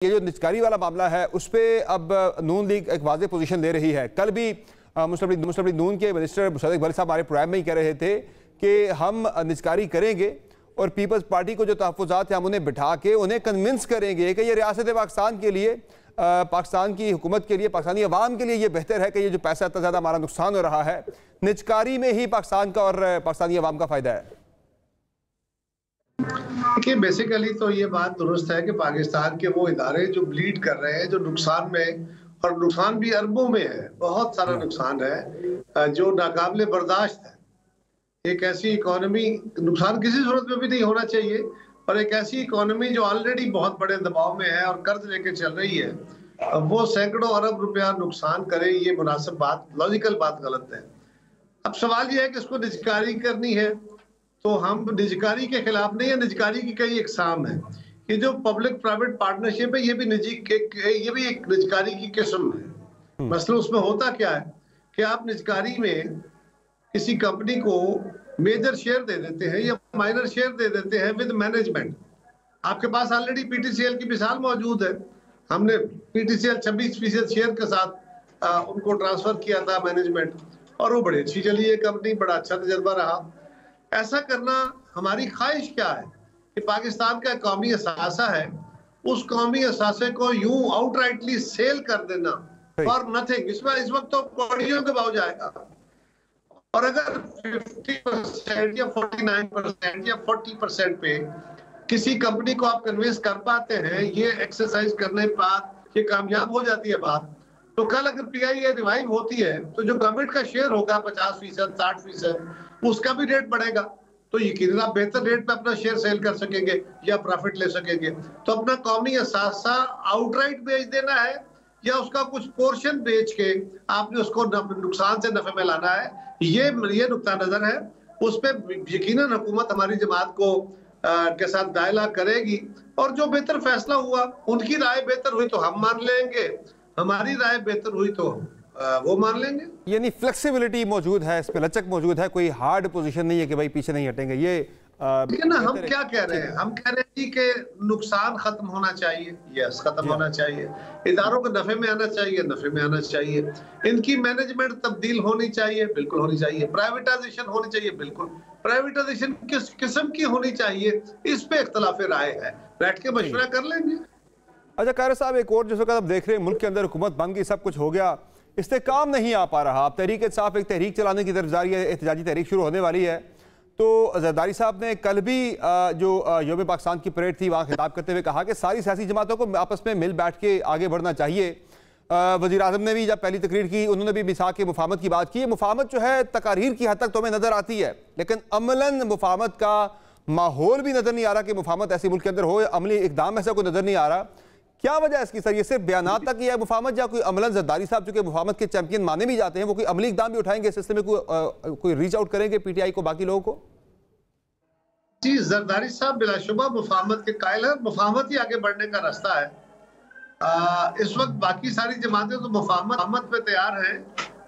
ये जो निजकारी वाला मामला है उस पर अब नून लीग एक वाज़ेह पोजीशन ले रही है। कल भी मुस्लिम लीग नून के मिनिस्टर सदीक बरी साहब हमारे प्रोग्राम में ही कह रहे थे कि हम निजकारी करेंगे और पीपल्स पार्टी को जो तहफ़्फ़ुज़ात हैं हम उन्हें बिठा के उन्हें कन्विंस करेंगे कि ये रियासत पाकिस्तान के लिए, पाकिस्तान की हुकूमत के लिए, पाकिस्तानी अवाम के लिए ये बेहतर है कि ये जो पैसा इतना ज़्यादा हमारा नुकसान हो रहा है निजकारी में ही पाकिस्तान का और पाकिस्तानी अवाम का फ़ायदा है। देखिए, बेसिकली तो ये बात दुरुस्त है कि पाकिस्तान के वो इदारे जो ब्लीड कर रहे हैं, जो नुकसान में, और नुकसान भी अरबों में है, बहुत सारा नुकसान है जो नाकाबिले बर्दाश्त है। एक ऐसी इकोनॉमी, नुकसान किसी सूरत में भी नहीं होना चाहिए, और एक ऐसी इकोनॉमी जो ऑलरेडी बहुत बड़े दबाव में है और कर्ज लेके चल रही है, वो सैकड़ों अरब रुपया नुकसान करे, ये मुनासिब बात, लॉजिकल बात गलत है। अब सवाल ये है कि इसको निजकारी करनी है, तो हम निजकारी के खिलाफ नहीं है। निजकारी की कई इकसाम है। ये जो पब्लिक प्राइवेट पार्टनरशिप है, ये भी एक निजकारी की किस्म है। मसला उसमें होता क्या है कि आप निजकारी में किसी कंपनी को मेजर शेयर दे देते हैं या माइनर शेयर दे देते हैं विद मैनेजमेंट। आपके पास ऑलरेडी पीटीसीएल की मिसाल मौजूद है। हमने पीटीसीएल 26% शेयर के साथ उनको ट्रांसफर किया था मैनेजमेंट, और वो बड़ी अच्छी चली है कंपनी, बड़ा अच्छा तजर्बा रहा। ऐसा करना हमारी ख्वाहिश क्या है कि पाकिस्तान का कौमी असासा है, उस कौमी असासे को यूं आउटराइटली सेल कर देना फॉर नथिंग। इसमें इस वक्त तो कौड़ियों के भाव जाएगा, और अगर 50% या 49% या 40% पे किसी कंपनी को आप कन्विंस कर पाते हैं, ये एक्सरसाइज करने पर ये कामयाब हो जाती है बात, तो कल अगर पीआईए रिवाइव होती है तो जो गवर्नमेंट का शेयर होगा 50%, 60%, उसका भी रेट बढ़ेगा, तो यकीनन आप बेहतर रेट पे अपना शेयर सेल कर सकेंगे या प्रॉफिट ले सकेंगे। तो अपना कौमी असासा आउटराइट बेच देना है या उसका कुछ पोर्शन बेच के आपने उसको नुकसान से नफे में लाना है, ये नुक्ता नजर है। उस पर यकीनन हुकूमत हमारी जमात को के साथ डायलॉग करेगी, और जो बेहतर फैसला हुआ, उनकी राय बेहतर हुई तो हम मान लेंगे, हमारी राय बेहतर हुई तो वो मान लेंगे। यानी फ्लेक्सिबिलिटी मौजूद है, इस पे लचक मौजूद है, कोई हार्ड पोजीशन नहीं है कि भाई पीछे नहीं हटेंगे। ये ना हम क्या कह रहे हैं, हम कह रहे हैं कि नुकसान खत्म होना चाहिए, यस खत्म होना चाहिए, इदारों को नफे में आना चाहिए, नफे में आना चाहिए, इनकी मैनेजमेंट तब्दील होनी चाहिए, बिल्कुल होनी चाहिए, प्राइवेटाइजेशन होनी चाहिए, बिल्कुल। प्राइवेटाइजेशन किस किस्म की होनी चाहिए, इस पे इख्तलाफ राय है, बैठ के मशवरा कर लेंगे। अच्छा कायर साहब, एक और जिस वक्त आप देख रहे हैं मुल्क के अंदर हुकूमत बन गई, सब कुछ हो गया, इससे काम नहीं आ पा रहा। आप तहरीक इंसाफ एक तहरीक चलाने की तरफ जा रही है, एहतजाजी तहरीक शुरू होने वाली है। तो जरदारी साहब ने कल भी जो योम पाकिस्तान की परेड थी वहाँ खिताब करते हुए कहा कि सारी सियासी जमातों को आपस में मिल बैठ के आगे बढ़ना चाहिए। वज़ीर आज़म ने भी जब पहली तकरीर की, उन्होंने भी मिसाक के मुफाहमत की बात की। मुफाहमत जो है तकारीर की हद तक तो हमें नज़र आती है, लेकिन अमलन मुफाहमत का माहौल भी नज़र नहीं आ रहा कि मुफाहमत ऐसे मुल्क के अंदर हो, अमली इकदाम ऐसा कोई नज़र नहीं आ रहा। क्या वजह है इसकी सर? ये सिर्फ बयानात तक ही है मुफाहमत, या कोई अमलन जरदारी साहब जो कि मुफाहमत के चैंपियन माने भी जाते हैं, वो कोई अमली इकदाम भी उठाएंगे इस सिलसिले में, कोई रीच आउट करेंगे पीटीआई को, बाकी लोगों को? जी, जरदारी साहब बिलाशुबा मुफाहमत के कायल है, मुफाहमत ही आगे बढ़ने का रास्ता है। इस वक्त बाकी सारी जमातें तो मुफाहमत पे तैयार हैं,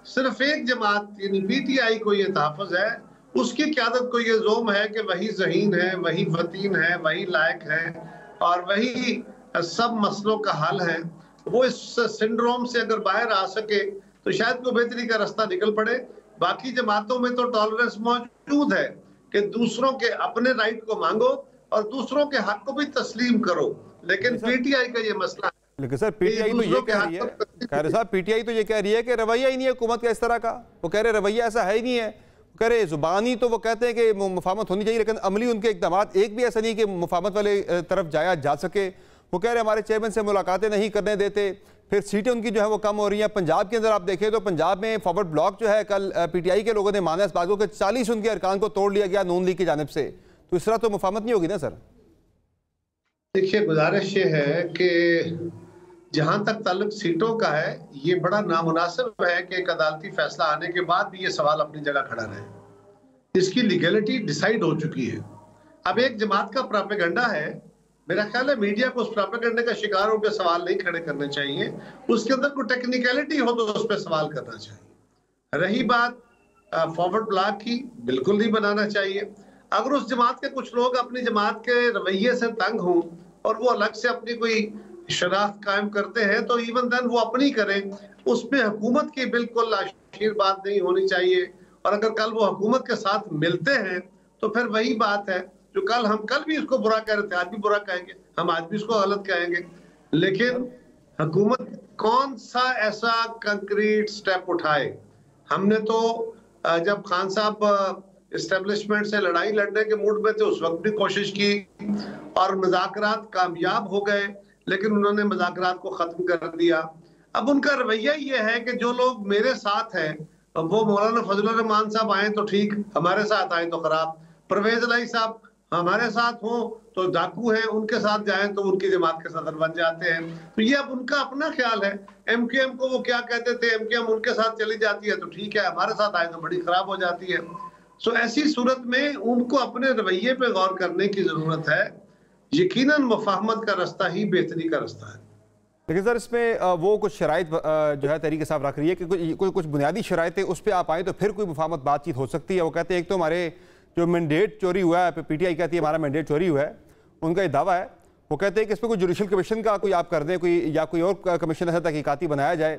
सिर्फ एक जमात यानी पीटीआई को ये तहफ़्फ़ुज़ है, उसकी क़यादत को ये ज़ोम है कि वही ज़हीन है, वही फतीन है, वही लायक है, और वही सब मसलों का हल है। वो इस सिंड्रोम से अगर बाहर आ सके तो शायद कोई बेहतरी का रास्ता निकल पड़े। बाकी जमातों में तो टॉलरेंस मौजूद है कि दूसरों के अपने राइट को मांगो और दूसरों के हक को भी तस्लीम करो, लेकिन पीटीआई का ये मसला है। लेकिन सर पीटीआई तो ये कह रही है, खैर साहब पीटीआई तो ये कह रही है कि रवैया ही नहीं है हुकूमत का इस तरह का। वो कह रहे रवैया ऐसा है ही नहीं है, कह रहे जुबानी तो वो कहते हैं कि मुफाहमत होनी चाहिए, लेकिन अमली उनके इकदाम एक भी ऐसा नहीं कि मुफाहमत वाले तरफ जाया जा सके। वो कह रहे हमारे चेयरमैन से मुलाकातें नहीं करने देते, फिर सीटें उनकी जो है वो कम हो रही हैं। पंजाब के अंदर आप देखें तो पंजाब में फॉरवर्ड ब्लॉक जो है, कल पीटीआई के लोगों ने माना इस बात को कि 40 उनके अरकान को तोड़ लिया गया नून लीग की जानिब से। तो इस तरह तो मुफाहमत नहीं होगी ना सर? देखिए, गुजारिश ये है कि जहां तक ताल्लुक सीटों का है, ये बड़ा नामुनासिब है कि एक अदालती फैसला आने के बाद भी ये सवाल अपनी जगह खड़ा रहे। इसकी लीगलिटी डिसाइड हो चुकी है। अब एक जमात का प्रोपेगेंडा है, मेरा ख्याल है मीडिया को उस प्रोपेगेंडे का शिकार होकर सवाल नहीं खड़े करने चाहिए। उसके अंदर कोई टेक्निकलिटी हो तो उस पर सवाल करना चाहिए। रही बात फॉरवर्ड ब्लॉक की, बिल्कुल नहीं बनाना चाहिए। अगर उस जमात के कुछ लोग अपनी जमात के रवैये से तंग हों और वो अलग से अपनी कोई शनाख्त कायम करते हैं तो इवन देन वो अपनी करें, उसमें हुकूमत की बिल्कुल आशीर्वाद नहीं होनी चाहिए। और अगर कल वो हुकूमत के साथ मिलते हैं तो फिर वही बात है जो कल भी इसको बुरा कह रहे थे, आज भी बुरा कहेंगे, हम आज भी इसको गलत कहेंगे। लेकिन हुकूमत कौन सा ऐसा कंक्रीट स्टेप उठाए? हमने तो जब खान साहब इस्टेब्लिशमेंट से लड़ाई लड़ने के मूड में थे उस वक्त भी कोशिश की और मुज़ाकरात कामयाब हो गए, लेकिन उन्होंने मुज़ाकरात को खत्म कर दिया। अब उनका रवैया ये है कि जो लोग मेरे साथ हैं, वो मौलाना फजलुर रहमान साहब आए तो ठीक, हमारे साथ आए तो खराब। परवेज इलाही साहब हमारे साथ हो तो डाकू हैं, उनके साथ जाएं तो उनकी जमात के सदर बन जाते हैं। तो ये अब उनका अपना ख्याल है। एमकेएम को वो क्या कहते थे, एमकेएम उनके साथ चली जाती है तो ठीक है, हमारे साथ आए तो बड़ी खराब हो जाती है। सो ऐसी सूरत में उनको अपने रवैये पे गौर करने की जरूरत है। यकीनन मुफाहमत का रास्ता ही बेहतरी का रास्ता है। लेकिन सर इसमें वो कुछ शराइत जो है तरीके साहब रख रही है कि कुछ बुनियादी शराइतें उस पर आप आए तो फिर कोई मुफाहमत बातचीत हो सकती है। वो कहते हैं एक तो हमारे जो मैंडेट चोरी हुआ है, पीटीआई कहती है हमारा मैंडेट चोरी हुआ है, उनका ये दावा है। वो कहते हैं कि इस पर कोई जुडिशल कमीशन का कोई आप कर दें, कोई या कोई और कमीशन ऐसा तहकीकाती बनाया जाए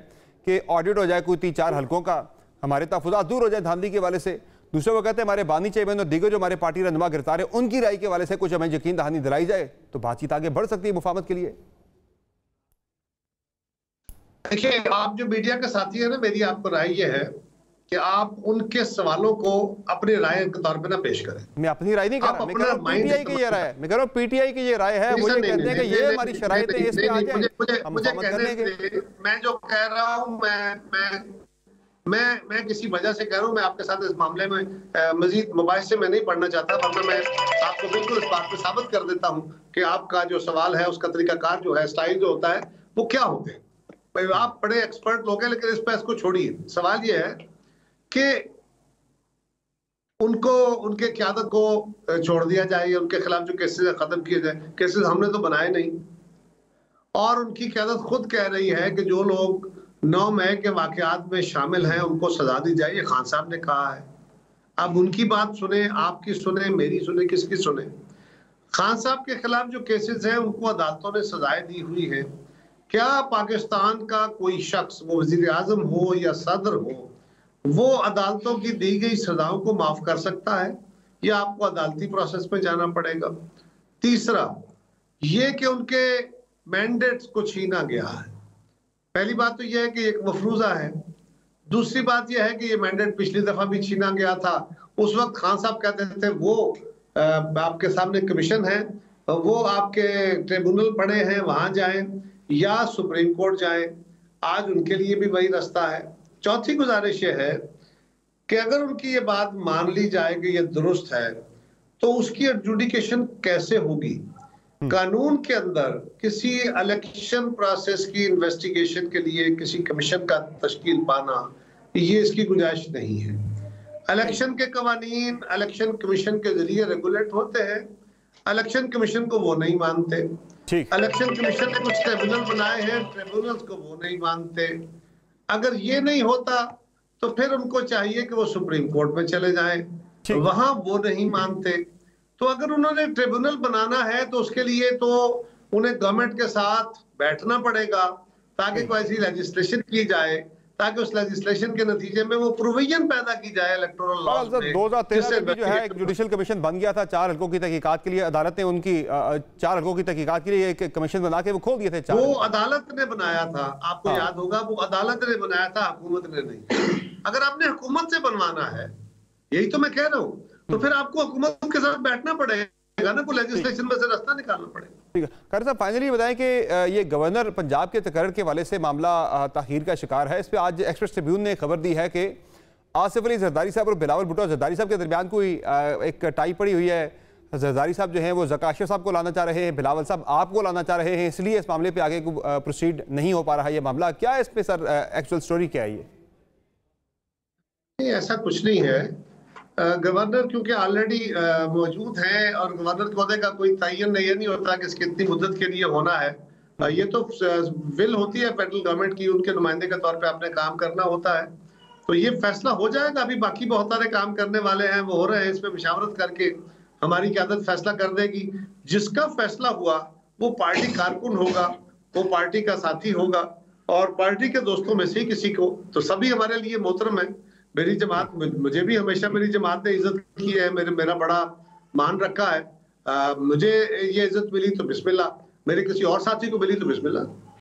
कि ऑडिट हो जाए कोई 3-4 हल्कों का, हमारे तहफ़्फ़ुज़ात दूर हो जाए धांधली के वाले से। दूसरे वो कहते हैं हमारे बानी चेयरमैन और दीगर जो हमारे पार्टी रहनुमा गिरफ्तार है उनकी राय के वाले से कुछ हमें यकीन दहानी दिलाई जाए तो बातचीत आगे बढ़ सकती है मुफाहमत के लिए। देखिए, आप जो मीडिया के साथी है ना, मेरी आपको राय ये है कि आप उनके सवालों को अपनी राय के तौर पे ना पेश करें। मैं अपनी राय नहीं कर रहा, मैं कह रहा हूं पीटीआई की ये राय है, मैं कह रहा हूं पीटीआई की ये राय है। वो ये कहते हैं कि ये हमारी शराइतें इस पे आ जाए, हम मुफाहमत कर लेंगे। मैं जो कह रहा हूं, मैं किसी वजह से कह रहा हूं, मैं आपके साथ इस मामले में मजीद मुबाहिस से मैं नहीं पढ़ना चाहता, वरना मैं आपको बिल्कुल इस बात पे साबित कर देता हूं कि आपका जो सवाल है उसका तरीकाकार जो है, स्टाइल जो होता है वो क्या होते हैं। आप बड़े एक्सपर्ट लोग हैं, लेकिन इस पर इसको छोड़िए। सवाल ये है कि उनको, उनके क़यादत को छोड़ दिया जाए, उनके खिलाफ जो केसेस खत्म किए जाए। केसेस हमने तो बनाए नहीं, और उनकी क़यादत खुद कह रही है कि जो लोग 9 मई के वाक़यात में शामिल हैं उनको सजा दी जाए, ये खान साहब ने कहा है। अब उनकी बात सुने, आपकी सुने, मेरी सुने, किसकी सुने? खान साहब के खिलाफ जो केसेस हैं उनको अदालतों ने सजाएं दी हुई है। क्या पाकिस्तान का कोई शख्स, वो वजीर आजम हो या सदर हो, वो अदालतों की दी गई सजाओं को माफ कर सकता है, या आपको अदालती प्रोसेस में जाना पड़ेगा? तीसरा ये कि उनके मैंडेट्स को छीना गया है। पहली बात तो यह है कि एक मफरूजा है। दूसरी बात यह है कि ये मैंडेट पिछली दफा भी छीना गया था। उस वक्त खान साहब कहते थे वो आपके सामने कमीशन है, वो आपके ट्रिब्यूनल पड़े हैं, वहां जाएं या सुप्रीम कोर्ट जाएं। आज उनके लिए भी वही रास्ता है। चौथी गुजारिश ये है कि अगर उनकी ये बात मान ली जाए कि ये दुरुस्त है तो उसकी एडजुडिकेशन कैसे होगी? कानून के अंदर किसी इलेक्शन प्रोसेस की इन्वेस्टिगेशन के लिए किसी कमीशन का तश्कील पाना, ये इसकी गुंजाइश नहीं है। इलेक्शन के कवानीन इलेक्शन कमीशन के जरिए रेगुलेट होते हैं, इलेक्शन कमीशन को वो नहीं मानते। इलेक्शन कमीशन ने कुछ ट्रिब्यूनल बनाए हैं, ट्रिब्यूनल्स को वो नहीं मानते। अगर ये नहीं होता तो फिर उनको चाहिए कि वो सुप्रीम कोर्ट में चले जाएं, वहां वो नहीं मानते। तो अगर उन्होंने ट्रिब्यूनल बनाना है तो उसके लिए तो उन्हें गवर्नमेंट के साथ बैठना पड़ेगा ताकि कोई ऐसी लेजिस्लेशन की जाए, ताकि उस लेजिस्लेशन के नतीजे में वो प्रोविजन पैदा की जाए इलेक्टोरल लॉ में। 2013 में जो है एक जुडिशियल कमीशन बन गया था 4 हल्कों की तहकीकात के लिए। अदालत ने उनकी 4 हल्कों की तहकीकात के लिए एक कमीशन बना के वो खोल दिए थे। वो अदालत ने बनाया था, आपको याद होगा, वो अदालत ने बनाया था, हुकूमत ने नहीं। अगर आपने हुकूमत से बनवाना है, यही तो मैं कह रहा हूँ, तो फिर आपको हुकूमत के साथ बैठना पड़ेगा ना, कोई लेजिस्लेशन में से रास्ता निकालना पड़ेगा। ठीक है कारी साहब, फाइनली बताएं कि ये गवर्नर पंजाब के तकर्रर के हवाले से मामला ताखीर का शिकार है। इस पे आज एक्सप्रेस ट्रिब्यून ने खबर दी है कि आसिफ अली जरदारी साहब और बिलावल भुट्टो जरदारी साहब के दरमियान कोई एक टाई पड़ी हुई है। जरदारी साहब जो हैं वो ज़काशर साहब को लाना चाह रहे हैं, बिलावल साहब आपको लाना चाह रहे हैं, इसलिए इस मामले पर आगे प्रोसीड नहीं हो पा रहा है ये मामला। क्या इस पे सर एक्चुअल स्टोरी क्या है? ये ऐसा कुछ नहीं है। गवर्नर क्योंकि ऑलरेडी मौजूद हैं और गवर्नर के ओहदे का कोई तयन ये नहीं होता कि इसकी इतनी मुद्दत के लिए होना है। ये तो विल होती है फेडरल गवर्नमेंट की, उनके नुमाइंदे के तौर पे आपने काम करना होता है। तो ये फैसला हो जाएगा। अभी बाकी बहुत सारे काम करने वाले हैं, वो हो रहे हैं। इसमें मुशावरत करके हमारी क़यादत फैसला कर देगी। जिसका फैसला हुआ वो पार्टी कारकुन होगा, वो पार्टी का साथी होगा और पार्टी के दोस्तों में से ही किसी को, तो सभी हमारे लिए मोहतरम है। मेरी जमात, मुझे भी हमेशा मेरी जमात ने इज्जत की है, मेरा बड़ा मान रखा है। मुझे ये इज्जत मिली तो बिस्मिल्लाह, मेरे किसी और साथी को मिली तो बिस्मिल्लाह।